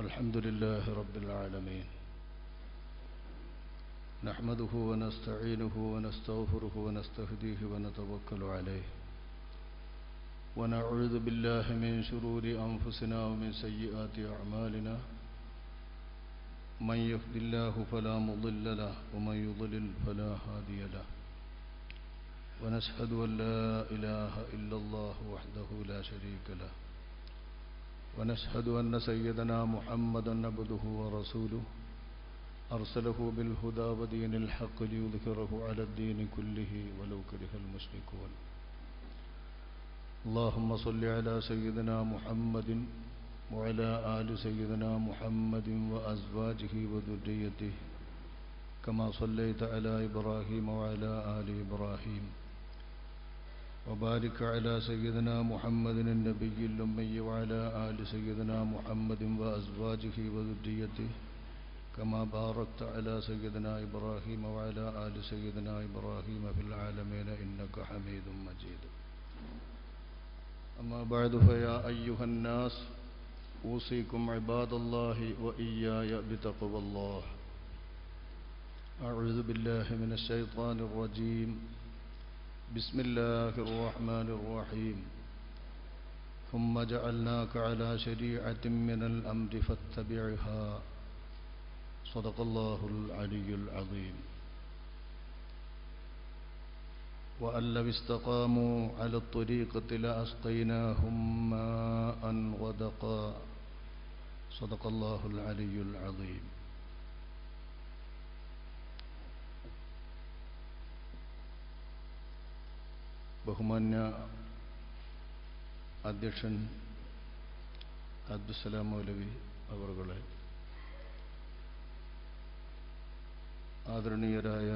الحمد لله رب العالمين نحمده ونستعينه ونستغفره ونستهديه ونتوكل عليه ونعوذ بالله من شرور أنفسنا ومن سيئات أعمالنا من يهد الله فلا مضل له ومن يضلل فلا هادي له ونشهد أن لا إله إلا الله وحده لا شريك له ونشهد أن سيدنا محمدا عبده ورسوله أرسله بالهدى ودين الحق ليظهره على الدين كله ولو كره المشركون اللهم صل على سيدنا محمد وعلى آل سيدنا محمد وأزواجه وذريته كما صليت على إبراهيم وعلى آل إبراهيم وبارك على سيدنا محمد النبي الأمي وعلى آل سيدنا محمد وأزواجه وذريته كما باركت على سيدنا إبراهيم وعلى آل سيدنا إبراهيم في العالمين إنك حميد مجيد أما بعد فيا أيها الناس أوصيكم عباد الله وإياي بتقوى الله أعوذ بالله من الشيطان الرجيم بسم الله الرحمن الرحيم ثم جعلناك على شريعة من الأمر فاتبعها صدق الله العلي العظيم وأن لو استقاموا على الطريقة لأسقيناهم ماء غدقا صدق الله العلي العظيم ബഹുമാന്യ അധ്യക്ഷൻ അബ്ദുസ്സലാം മൗലവി അവറുകളെ, ആദരണീയരായ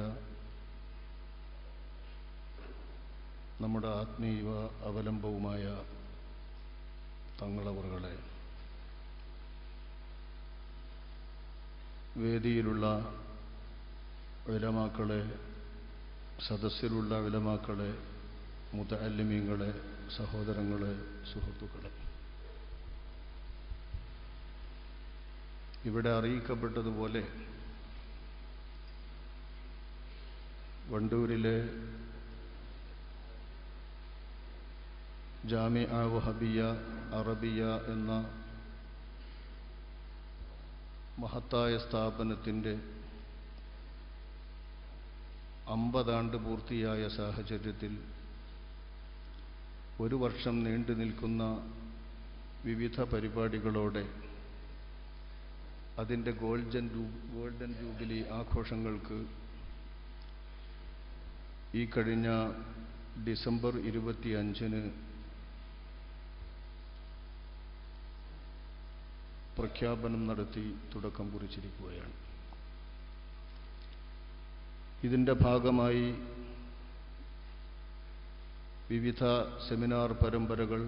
നമ്മുടെ ആത്മീയ അവലംബവുമായ തങ്ങളവറുകളെ, വേദിയിലുള്ള ഉലമാക്കളെ, സദസ്സിലുള്ള ഉലമാക്കളെ, മുതഅല്ലിമീങ്ങളെ, സഹോദരങ്ങളെ, സുഹൃത്തുക്കളെ, ഇവിടെ അറിയിക്കപ്പെട്ടതുപോലെ വണ്ടൂരിലെ ജാമിഅ വഹബിയ അറബിയ എന്ന മഹത്തായ സ്ഥാപനത്തിൻ്റെ 50 ആണ്ട് പൂർത്തിയായ സാഹചര്യത്തിൽ ഒരു വർഷം നീണ്ടു നിൽക്കുന്ന വിവിധ പരിപാടികളോടെ അതിൻ്റെ ഗോൾഡൻ ജൂബിലി ആഘോഷങ്ങൾക്ക് ഈ കഴിഞ്ഞ ഡിസംബർ 25-ന് പ്രഖ്യാപനം നടത്തി തുടക്കം കുറിച്ചിരിക്കുകയാണ്. ഇതിൻ്റെ ഭാഗമായി വിവിധ സെമിനാർ പരമ്പരകൾ,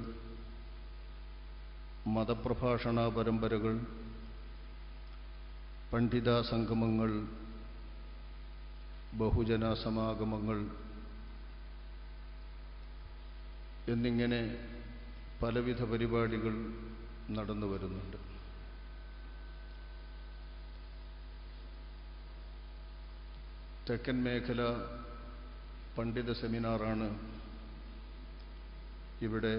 മതപ്രഭാഷണ പരമ്പരകൾ, പണ്ഡിത സംഗമങ്ങൾ, ബഹുജന സമാഗമങ്ങൾ എന്നിങ്ങനെ പലവിധ പരിപാടികൾ നടന്നു വരുന്നുണ്ട്. തെക്കൻ മേഖല പണ്ഡിത സെമിനാറാണ് ഇവിടെ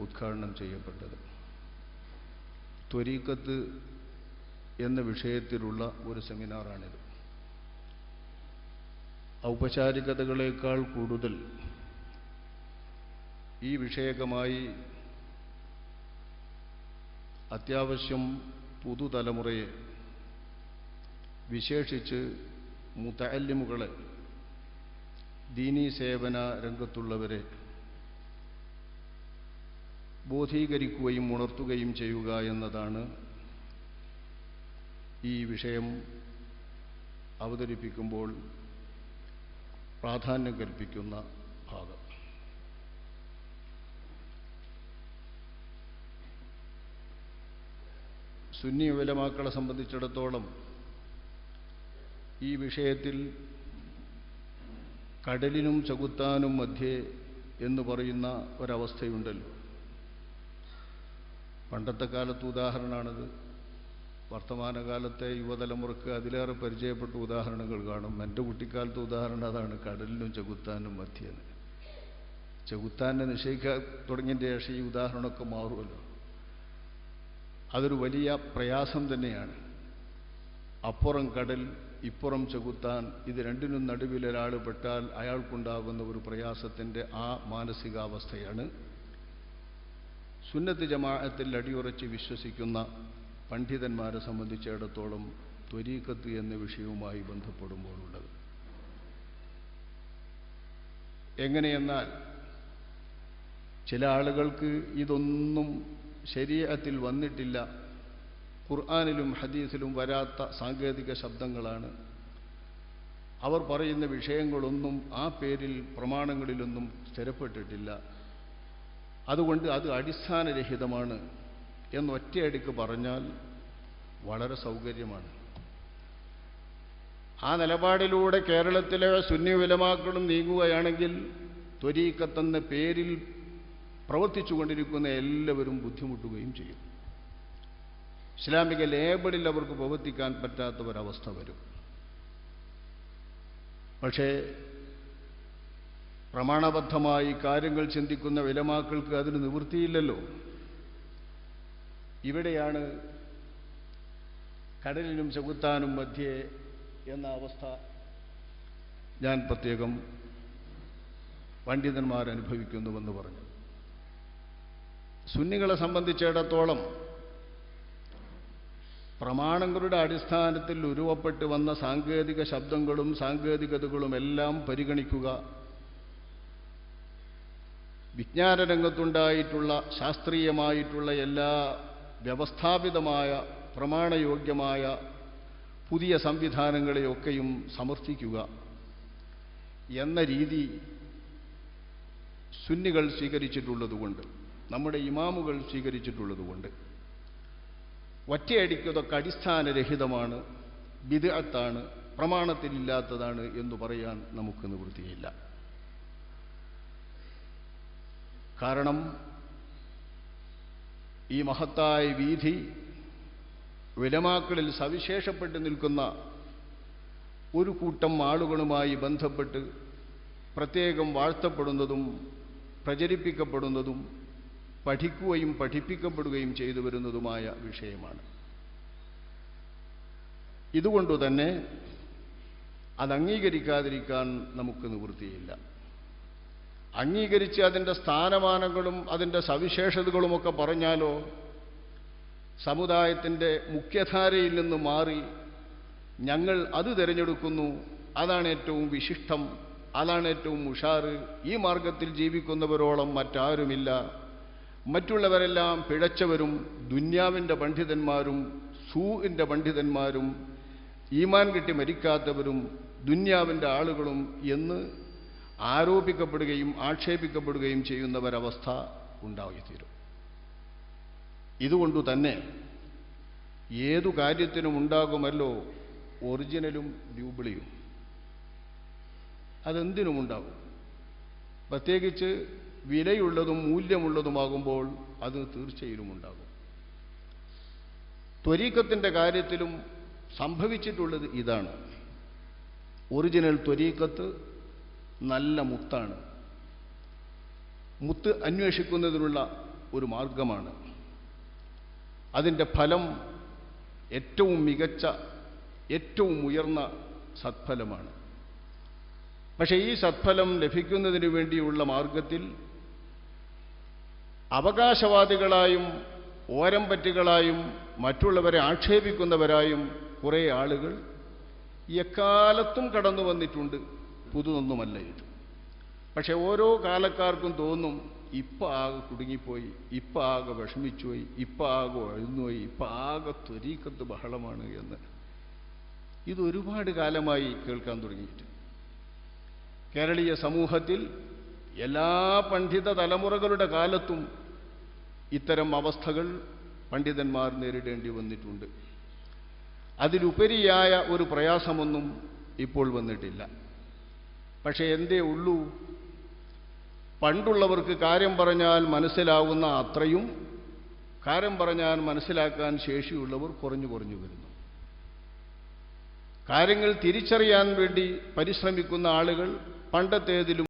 ഉദ്ഘാടനം ചെയ്യപ്പെട്ടത്. ത്വരീഖത്ത് എന്ന വിഷയത്തിലുള്ള ഒരു സെമിനാറാണിത്. ഔപചാരികതകളേക്കാൾ കൂടുതൽ ഈ വിഷയകമായി അത്യാവശ്യം പുതുതലമുറയെ, വിശേഷിച്ച് മുതഅല്ലിമുകളെ, ദീനീ സേവന രംഗത്തുള്ളവരെ ബോധീകരിക്കുകയും ഉണർത്തുകയും ചെയ്യുക എന്നതാണ് ഈ വിഷയം അവതരിപ്പിക്കുമ്പോൾ പ്രാധാന്യം കൽപ്പിക്കുന്ന ഭാഗം. സുന്നി ഉലമാക്കളെ സംബന്ധിച്ചിടത്തോളം ഈ വിഷയത്തിൽ കടലിനും ചകുത്താനും മധ്യേ എന്ന് പറയുന്ന ഒരവസ്ഥയുണ്ടല്ലോ. പണ്ടത്തെ കാലത്ത് ഉദാഹരണമാണിത്. വർത്തമാനകാലത്തെ യുവതലമുറക്ക് അതിലേറെ പരിചയപ്പെട്ട ഉദാഹരണങ്ങൾ കാണും. എൻ്റെ കുട്ടിക്കാലത്തെ ഉദാഹരണം അതാണ്, കടലിനും ചെകുത്താനും മധ്യേന്ന്. ചെകുത്താനെ നിശ്ചയിക്കാൻ തുടങ്ങിയതിൻ്റെ ശേഷം ഈ ഉദാഹരണമൊക്കെ മാറുമല്ലോ. അതൊരു വലിയ പ്രയാസം തന്നെയാണ്. അപ്പുറം കടൽ, ഇപ്പുറം ചെകുത്താൻ, ഇത് രണ്ടിനും നടുവിൽ ഒരാൾ പെട്ടാൽ അയാൾക്കുണ്ടാകുന്ന ഒരു പ്രയാസത്തിൻ്റെ ആ മാനസികാവസ്ഥയാണ് സുന്നത്ത് ജമാഅത്തിൽ അടിയുറച്ച് വിശ്വസിക്കുന്ന പണ്ഡിതന്മാരെ സംബന്ധിച്ചിടത്തോളം ത്വരീഖത്ത് എന്ന വിഷയവുമായി ബന്ധപ്പെടുമ്പോഴുള്ളത്. എങ്ങനെയെന്നാൽ ചില ആളുകൾക്ക് ഇതൊന്നും ശരീഅത്തിൽ വന്നിട്ടില്ല, ഖുർആനിലും ഹദീസിലും വരാത്ത സാങ്കേതിക ശബ്ദങ്ങളാണ്, അവർ പറയുന്ന വിഷയങ്ങളൊന്നും ആ പേരിൽ പ്രമാണങ്ങളിലൊന്നും സ്ഥിരപ്പെട്ടിട്ടില്ല, അതുകൊണ്ട് അത് അടിസ്ഥാനരഹിതമാണ് എന്നൊറ്റയടിക്ക് പറഞ്ഞാൽ വളരെ സൗകര്യമാണ്. ആ നിലപാടിലൂടെ കേരളത്തിലെ സുന്നി ഉലമാക്കളും നീങ്ങുകയാണെങ്കിൽ ത്വരീഖത്തെന്ന പേരിൽ പ്രവർത്തിച്ചുകൊണ്ടിരിക്കുന്ന എല്ലാവരും ബുദ്ധിമുട്ടുകയും ചെയ്യും. ഇസ്ലാമിക ലേബലിൽ അവർക്ക് പ്രവർത്തിക്കാൻ പറ്റാത്ത ഒരവസ്ഥ വരും. പക്ഷേ പ്രമാണബദ്ധമായി കാര്യങ്ങൾ ചിന്തിക്കുന്ന ഉലമാക്കൾക്ക് അതിന് നിവൃത്തിയില്ലല്ലോ. ഇവിടെയാണ് കടലിനും ചെകുത്താനും മധ്യേ എന്ന അവസ്ഥ ഞാൻ പ്രത്യേകം പണ്ഡിതന്മാരനുഭവിക്കുന്നുവെന്ന് പറഞ്ഞു. സുന്നികളെ സംബന്ധിച്ചിടത്തോളം പ്രമാണങ്ങളുടെ അടിസ്ഥാനത്തിൽ ഉരുവപ്പെട്ട് വന്ന സാങ്കേതിക ശബ്ദങ്ങളും സാങ്കേതികതകളുമെല്ലാം പരിഗണിക്കുക, വിജ്ഞാനരംഗത്തുണ്ടായിട്ടുള്ള ശാസ്ത്രീയമായിട്ടുള്ള എല്ലാ വ്യവസ്ഥാപിതമായ പ്രമാണയോഗ്യമായ പുതിയ സംവിധാനങ്ങളെയൊക്കെയും സമർത്ഥിക്കുക എന്ന രീതി സുന്നികൾ സ്വീകരിച്ചിട്ടുള്ളതുകൊണ്ട്, നമ്മുടെ ഇമാമുകൾ സ്വീകരിച്ചിട്ടുള്ളതുകൊണ്ട് ഒറ്റയടിക്കതൊക്കെ അടിസ്ഥാനരഹിതമാണ്, ബിദ്അത്താണ്, പ്രമാണത്തിലില്ലാത്തതാണ് എന്ന് പറയാൻ നമുക്ക് നിവൃത്തിയില്ല. കാരണം ഈ മഹത്തായ വീഥി ഉലമാക്കളിൽ സവിശേഷപ്പെട്ട് നിൽക്കുന്ന ഒരു കൂട്ടം ആളുകളുമായി ബന്ധപ്പെട്ട് പ്രത്യേകം വാഴ്ത്തപ്പെടുന്നതും പ്രചരിപ്പിക്കപ്പെടുന്നതും പഠിക്കുകയും പഠിപ്പിക്കപ്പെടുകയും ചെയ്തു വരുന്നതുമായ വിഷയമാണ്. ഇതുകൊണ്ടുതന്നെ അത് അംഗീകരിക്കാതിരിക്കാൻ നമുക്ക് നിവൃത്തിയില്ല. അംഗീകരിച്ച് അതിൻ്റെ സ്ഥാനമാനങ്ങളും അതിൻ്റെ സവിശേഷതകളുമൊക്കെ പറഞ്ഞാലോ സമുദായത്തിൻ്റെ മുഖ്യധാരയിൽ നിന്ന് മാറി ഞങ്ങൾ അത് തിരഞ്ഞെടുക്കുന്നു, അതാണ് ഏറ്റവും വിശിഷ്ടം, അതാണ് ഏറ്റവും ഉഷാറ്, ഈ മാർഗത്തിൽ ജീവിക്കുന്നവരോളം മറ്റാരുമില്ല, മറ്റുള്ളവരെല്ലാം പിഴച്ചവരും ദുന്യാവിൻ്റെ പണ്ഡിതന്മാരും സൂഇൻ്റെ പണ്ഡിതന്മാരും ഈമാൻ കിട്ടി മരിക്കാത്തവരും ദുന്യാവിൻ്റെ ആളുകളും എന്ന് ആരോപിക്കപ്പെടുകയും ആക്ഷേപിക്കപ്പെടുകയും ചെയ്യുന്നവരവസ്ഥ ഉണ്ടായിത്തീരും. ഇതുകൊണ്ടു തന്നെ ഏതു കാര്യത്തിനും ഉണ്ടാകുമല്ലോ ഒറിജിനലും ഡ്യൂപ്ലിയും. അതെന്തിനുമുണ്ടാകും. പ്രത്യേകിച്ച് വിലയുള്ളതും മൂല്യമുള്ളതുമാകുമ്പോൾ അത് തീർച്ചയായും ഉണ്ടാകും. ത്വരീഖത്തിൻ്റെ കാര്യത്തിലും സംഭവിച്ചിട്ടുള്ളത് ഇതാണ്. ഒറിജിനൽ ത്വരീഖത്ത് നല്ല മുത്താണ്, മുത്ത് അന്വേഷിക്കുന്നതിനുള്ള ഒരു മാർഗമാണ്. അതിൻ്റെ ഫലം ഏറ്റവും മികച്ച, ഏറ്റവും ഉയർന്ന സത്ഫലമാണ്. പക്ഷേ ഈ സത്ഫലം ലഭിക്കുന്നതിന് വേണ്ടിയുള്ള മാർഗത്തിൽ അവകാശവാദികളായും ഓരംപറ്റികളായും മറ്റുള്ളവരെ ആക്ഷേപിക്കുന്നവരായും കുറേ ആളുകൾ എക്കാലത്തും കടന്നു വന്നിട്ടുണ്ട്. പുതുതൊന്നുമല്ല ഇത്. പക്ഷെ ഓരോ കാലക്കാർക്കും തോന്നും ഇപ്പം ആകെ കുടുങ്ങിപ്പോയി, ഇപ്പം ആകെ വിഷമിച്ചുപോയി, ഇപ്പം ആകെ ഒഴുന്നുപോയി, ഇപ്പം ആകെ ത്വരീഖത്ത് ബഹളമാണ് എന്ന്. ഇത് ഒരുപാട് കാലമായി കേൾക്കാൻ തുടങ്ങിയിട്ട് കേരളീയ സമൂഹത്തിൽ എല്ലാ പണ്ഡിത തലമുറകളുടെ കാലത്തും ഇത്തരം അവസ്ഥകൾ പണ്ഡിതന്മാർ നേരിടേണ്ടി വന്നിട്ടുണ്ട്. അതിലുപരിയായ ഒരു പ്രയാസമൊന്നും ഇപ്പോൾ വന്നിട്ടില്ല. പക്ഷേ എന്തേ ഉള്ളൂ, പണ്ടുള്ളവർക്ക് കാര്യം പറഞ്ഞാൽ മനസ്സിലാവുന്ന അത്രയും കാര്യം പറഞ്ഞാൽ മനസ്സിലാക്കാൻ ശേഷിയുള്ളവർ കുറഞ്ഞു കുറഞ്ഞു വരുന്നു. കാര്യങ്ങൾ തിരിച്ചറിയാൻ വേണ്ടി പരിശ്രമിക്കുന്ന ആളുകൾ പണ്ടത്തേതിലും